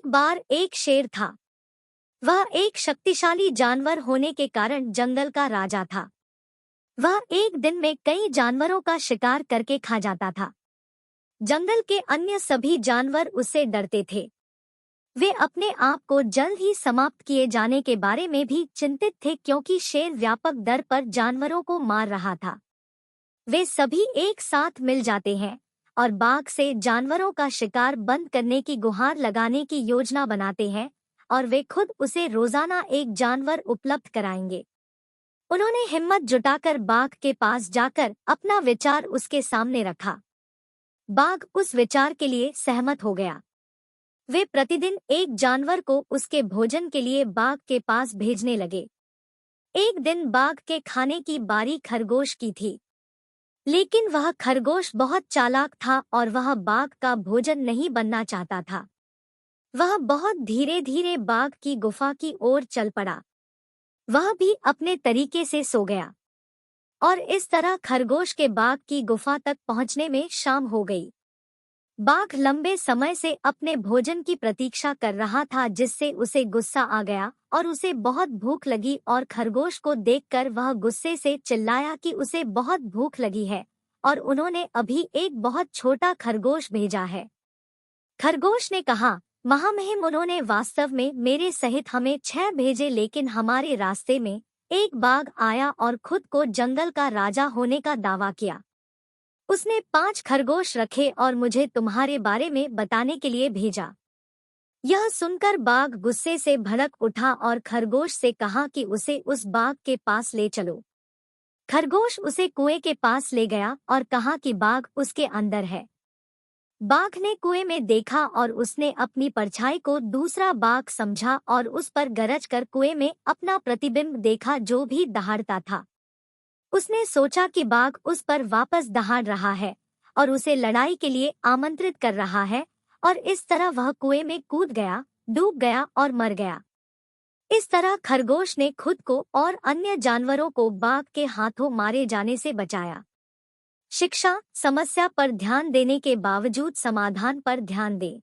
बार एक शेर था। वह एक शक्तिशाली जानवर होने के कारण जंगल का राजा था। वह एक दिन में कई जानवरों का शिकार करके खा जाता था। जंगल के अन्य सभी जानवर उससे डरते थे। वे अपने आप को जल्द ही समाप्त किए जाने के बारे में भी चिंतित थे, क्योंकि शेर व्यापक दर पर जानवरों को मार रहा था। वे सभी एक साथ मिल जाते हैं और बाघ से जानवरों का शिकार बंद करने की गुहार लगाने की योजना बनाते हैं, और वे खुद उसे रोजाना एक जानवर उपलब्ध कराएंगे। उन्होंने हिम्मत जुटाकर बाघ के पास जाकर अपना विचार उसके सामने रखा। बाघ उस विचार के लिए सहमत हो गया। वे प्रतिदिन एक जानवर को उसके भोजन के लिए बाघ के पास भेजने लगे। एक दिन बाघ के खाने की बारी खरगोश की थी, लेकिन वह खरगोश बहुत चालाक था और वह बाघ का भोजन नहीं बनना चाहता था। वह बहुत धीरे धीरे बाघ की गुफा की ओर चल पड़ा। वह भी अपने तरीके से सो गया और इस तरह खरगोश के बाघ की गुफा तक पहुंचने में शाम हो गई। बाघ लंबे समय से अपने भोजन की प्रतीक्षा कर रहा था, जिससे उसे गुस्सा आ गया और उसे बहुत भूख लगी, और खरगोश को देखकर वह गुस्से से चिल्लाया कि उसे बहुत भूख लगी है और उन्होंने अभी एक बहुत छोटा खरगोश भेजा है। खरगोश ने कहा, महामहिम, उन्होंने वास्तव में मेरे सहित हमें 6 भेजे, लेकिन हमारे रास्ते में एक बाघ आया और खुद को जंगल का राजा होने का दावा किया। उसने 5 खरगोश रखे और मुझे तुम्हारे बारे में बताने के लिए भेजा। यह सुनकर बाघ गुस्से से भड़क उठा और खरगोश से कहा कि उसे उस बाघ के पास ले चलो। खरगोश उसे कुएं के पास ले गया और कहा कि बाघ उसके अंदर है। बाघ ने कुएं में देखा और उसने अपनी परछाई को दूसरा बाघ समझा और उस पर गरज कर कुएं में अपना प्रतिबिंब देखा, जो भी दहाड़ता था। उसने सोचा कि बाघ उस पर वापस दहाड़ रहा है और उसे लड़ाई के लिए आमंत्रित कर रहा है, और इस तरह वह कुएं में कूद गया, डूब गया और मर गया। इस तरह खरगोश ने खुद को और अन्य जानवरों को बाघ के हाथों मारे जाने से बचाया। शिक्षा: समस्या पर ध्यान देने के बावजूद समाधान पर ध्यान दें।